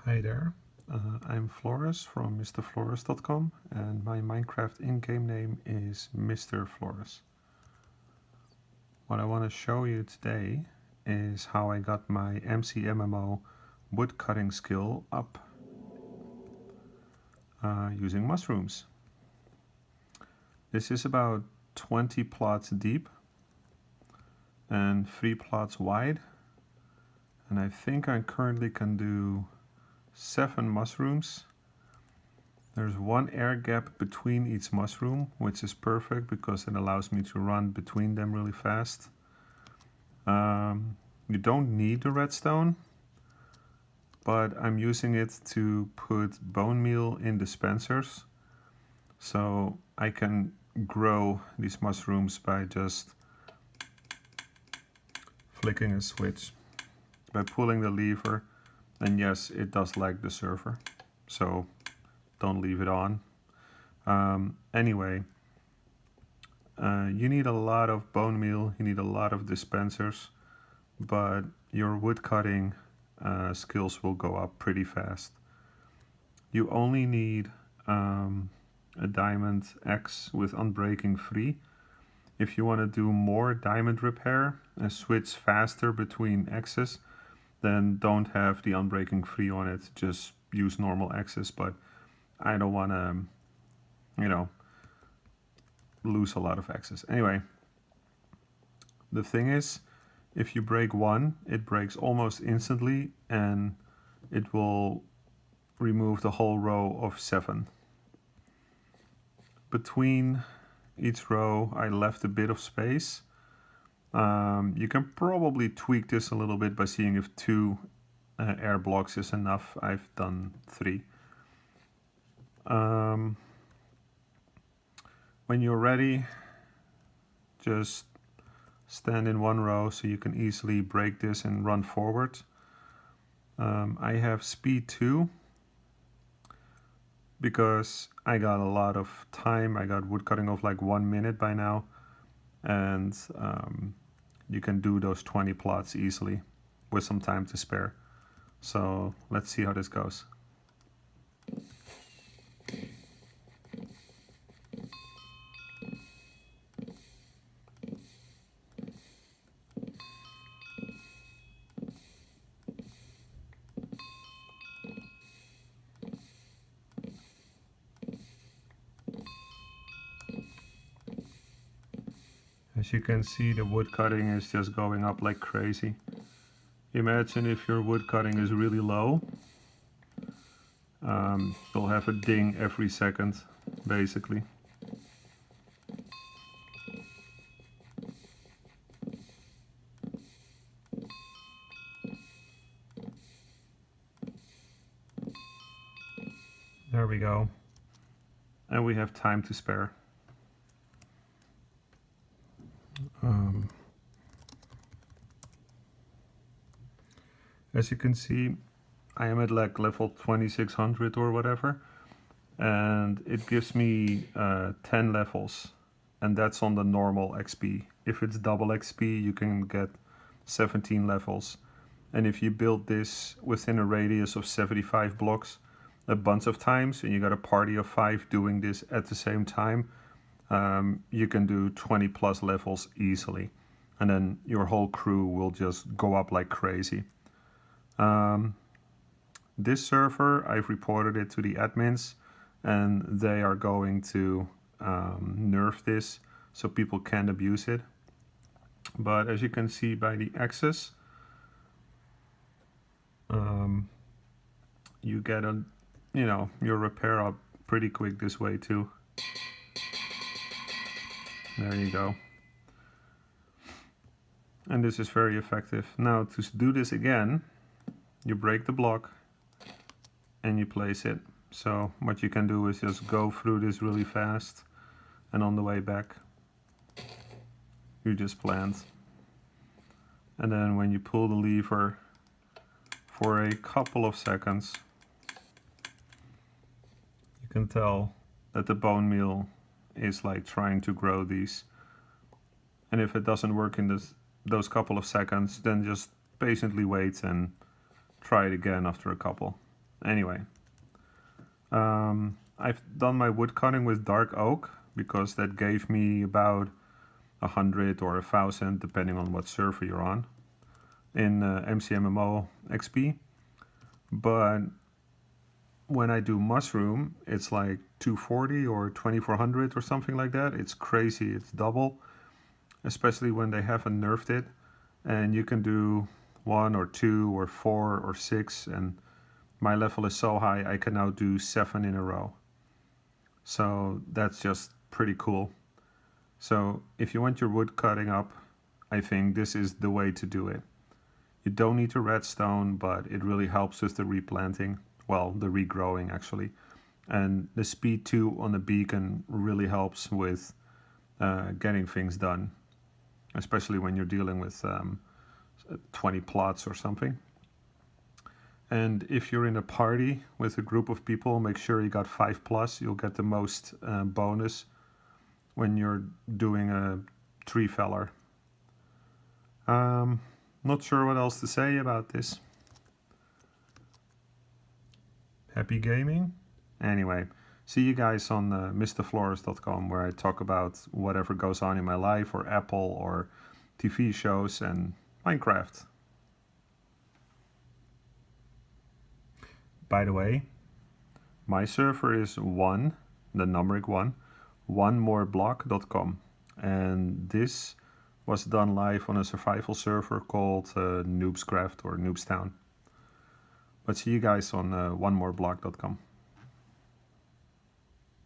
Hi there, I'm Flores from mrflores.com and my Minecraft in-game name is Mr. Flores. What I want to show you today is how I got my mcMMO woodcutting skill up using mushrooms. This is about 20 plots deep and 3 plots wide, and I think I currently can do 7 mushrooms. There's one air gap between each mushroom, which is perfect because it allows me to run between them really fast. You don't need the redstone, but I'm using it to put bone meal in dispensers, so I can grow these mushrooms by just flicking a switch, by pulling the lever. And yes, it does lag the server, so don't leave it on. Anyway, you need a lot of bone meal, you need a lot of dispensers, but your woodcutting skills will go up pretty fast. You only need a diamond X with unbreaking 3. If you want to do more diamond repair and switch faster between X's, then don't have the unbreaking 3 on it, just use normal X's, but I don't want to, lose a lot of X's. Anyway, the thing is, if you break 1, it breaks almost instantly and it will remove the whole row of 7. Between each row I left a bit of space. You can probably tweak this a little bit by seeing if 2 air blocks is enough. I've done 3. When you're ready, just stand in one row so you can easily break this and run forward. I have speed 2 because I got a lot of time. I got woodcutting of like 1 minute by now, and you can do those 20 plots easily with some time to spare. So let's see how this goes. As you can see, the wood cutting is just going up like crazy. Imagine if your wood cutting is really low. You'll have a ding every second, basically. There we go. And we have time to spare. As you can see, I am at like level 2600 or whatever, and it gives me 10 levels, and that's on the normal XP. If it's double XP, you can get 17 levels. And if you build this within a radius of 75 blocks a bunch of times, and you got a party of 5 doing this at the same time, you can do 20 plus levels easily. And then your whole crew will just go up like crazy. This server, I've reported it to the admins, and they are going to nerf this so people can't abuse it. But as you can see by the axis, you get your repair up pretty quick this way too. There you go. And this is very effective. Now to do this again, you break the block and you place it. So what you can do is just go through this really fast, and on the way back you just plant. And then when you pull the lever for a couple of seconds, you can tell that the bone meal is like trying to grow these. And if it doesn't work in those couple of seconds, then just patiently wait and try it again after a couple. Anyway, I've done my wood cutting with dark oak because that gave me about 100 or 1,000 depending on what server you're on in mcMMO XP. But when I do mushroom, it's like 240 or 2400 or something like that. It's crazy, it's double, especially when they haven't nerfed it. And you can do 1 or 2 or 4 or 6, and my level is so high I can now do 7 in a row. So that's just pretty cool. So if you want your wood cutting up, I think this is the way to do it. You don't need to redstone, but it really helps with the replanting. Well, the regrowing actually. And the speed 2 on the beacon really helps with getting things done, especially when you're dealing with 20 plots or something. And if you're in a party with a group of people, make sure you got 5+. You'll get the most bonus when you're doing a treefeller. Not sure what else to say about this. Happy gaming? Anyway, see you guys on mrflores.com, where I talk about whatever goes on in my life, or Apple, or TV shows, and Minecraft. By the way, my server is 1, the numeric 1, onemoreblock.com, and this was done live on a survival server called McMMO or Noobstown. But see you guys on onemoreblock.com.